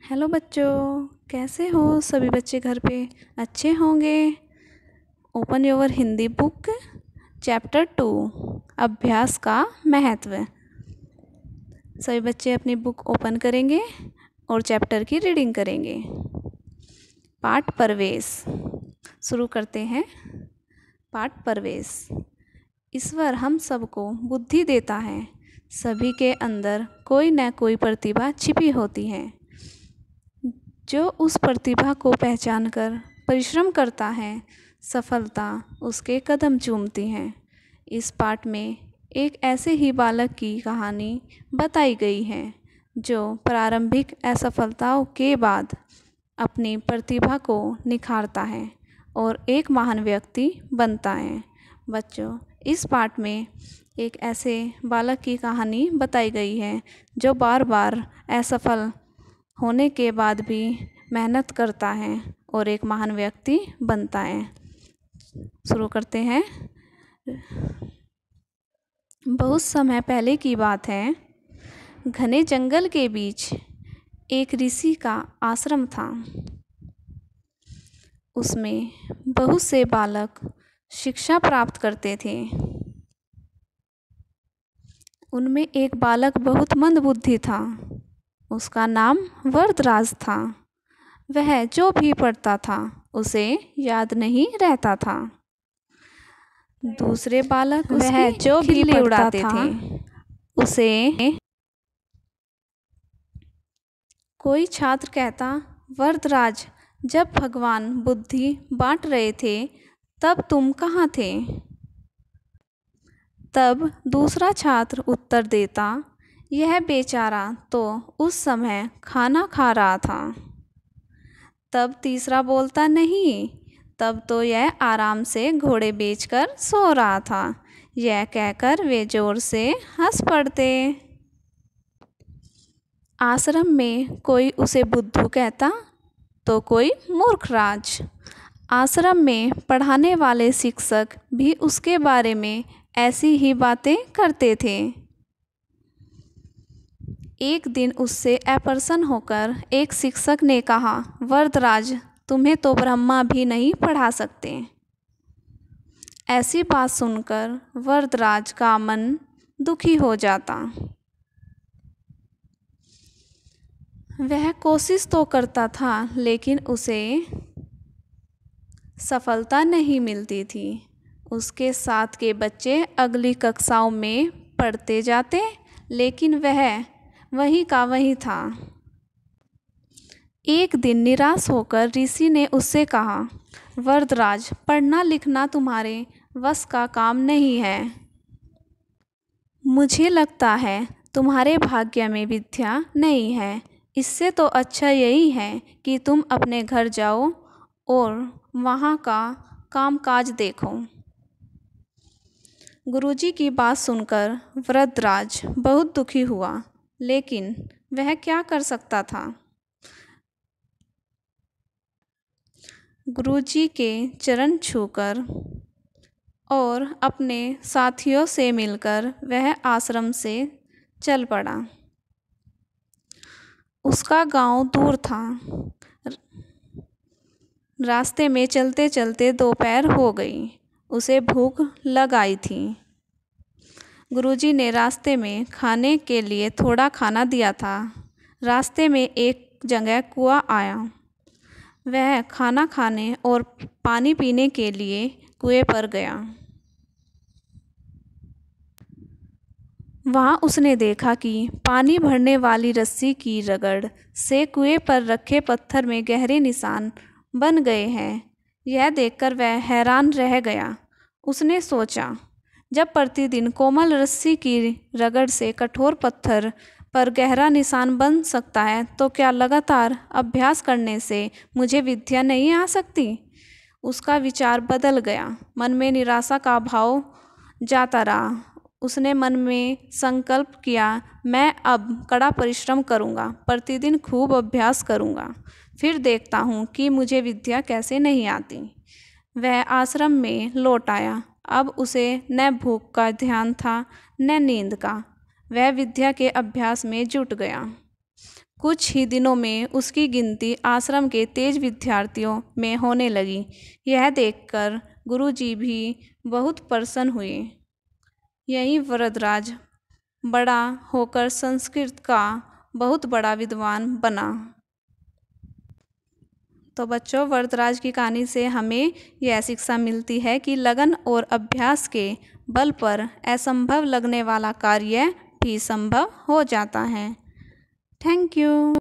Hello बच्चों, कैसे हो सभी बच्चे? घर पे अच्छे होंगे। Open your Hindi book, chapter 2, अभ्यास का महत्व। सभी बच्चे अपनी बुक ओपन करेंगे और चैप्टर की रीडिंग करेंगे। पाठ प्रवेश शुरू करते हैं। पाठ प्रवेश। ईश्वर हम सबको बुद्धि देता है। सभी के अंदर कोई न कोई प्रतिभा छिपी होती है। जो उस प्रतिभा को पहचान कर परिश्रम करता है, सफलता उसके कदम चूमती है। इस पाठ में एक ऐसे ही बालक की कहानी बताई गई है जो प्रारंभिक असफलताओं के बाद अपनी प्रतिभा को निखारता है और एक महान व्यक्ति बनता है। बच्चों, इस पाठ में एक ऐसे बालक की कहानी बताई गई है जो बार बार असफल होने के बाद भी मेहनत करता है और एक महान व्यक्ति बनता है। शुरू करते हैं। बहुत समय पहले की बात है। घने जंगल के बीच एक ऋषि का आश्रम था। उसमें बहुत से बालक शिक्षा प्राप्त करते थे। उनमें एक बालक बहुत मंदबुद्धि था। उसका नाम वरदराज था। वह जो भी पढ़ता था उसे याद नहीं रहता था। दूसरे बालक वह जो भी उड़ाते थे उसे कोई छात्र कहता, वरदराज, जब भगवान बुद्धि बांट रहे थे तब तुम कहाँ थे? तब दूसरा छात्र उत्तर देता, यह बेचारा तो उस समय खाना खा रहा था। तब तीसरा बोलता, नहीं, तब तो यह आराम से घोड़े बेचकर सो रहा था। यह कहकर वे जोर से हंस पड़ते। आश्रम में कोई उसे बुद्धू कहता तो कोई मूर्खराज। आश्रम में पढ़ाने वाले शिक्षक भी उसके बारे में ऐसी ही बातें करते थे। एक दिन उससे अप्रसन्न होकर एक शिक्षक ने कहा, वरदराज, तुम्हें तो ब्रह्मा भी नहीं पढ़ा सकते। ऐसी बात सुनकर वरदराज का मन दुखी हो जाता। वह कोशिश तो करता था लेकिन उसे सफलता नहीं मिलती थी। उसके साथ के बच्चे अगली कक्षाओं में पढ़ते जाते लेकिन वह वहीं का वहीं था। एक दिन निराश होकर ऋषि ने उससे कहा, वरदराज, पढ़ना लिखना तुम्हारे वश का काम नहीं है। मुझे लगता है तुम्हारे भाग्य में विद्या नहीं है। इससे तो अच्छा यही है कि तुम अपने घर जाओ और वहाँ का कामकाज देखो। गुरुजी की बात सुनकर वरदराज बहुत दुखी हुआ, लेकिन वह क्या कर सकता था? गुरुजी के चरण छूकर और अपने साथियों से मिलकर वह आश्रम से चल पड़ा। उसका गांव दूर था। रास्ते में चलते चलते दोपहर हो गई। उसे भूख लग आई थी। गुरुजी ने रास्ते में खाने के लिए थोड़ा खाना दिया था। रास्ते में एक जगह कुआं आया। वह खाना खाने और पानी पीने के लिए कुएं पर गया। वहाँ उसने देखा कि पानी भरने वाली रस्सी की रगड़ से कुएं पर रखे पत्थर में गहरे निशान बन गए हैं। यह देखकर वह हैरान रह गया। उसने सोचा, जब प्रतिदिन कोमल रस्सी की रगड़ से कठोर पत्थर पर गहरा निशान बन सकता है तो क्या लगातार अभ्यास करने से मुझे विद्या नहीं आ सकती? उसका विचार बदल गया। मन में निराशा का भाव जाता रहा। उसने मन में संकल्प किया, मैं अब कड़ा परिश्रम करूँगा, प्रतिदिन खूब अभ्यास करूँगा, फिर देखता हूँ कि मुझे विद्या कैसे नहीं आती। वह आश्रम में लौट आया। अब उसे न भूख का ध्यान था न नींद का। वह विद्या के अभ्यास में जुट गया। कुछ ही दिनों में उसकी गिनती आश्रम के तेज विद्यार्थियों में होने लगी। यह देखकर गुरुजी भी बहुत प्रसन्न हुए। यही वरदराज बड़ा होकर संस्कृत का बहुत बड़ा विद्वान बना। तो बच्चों, वरदराज की कहानी से हमें यह शिक्षा मिलती है कि लगन और अभ्यास के बल पर असंभव लगने वाला कार्य भी संभव हो जाता है। Thank you.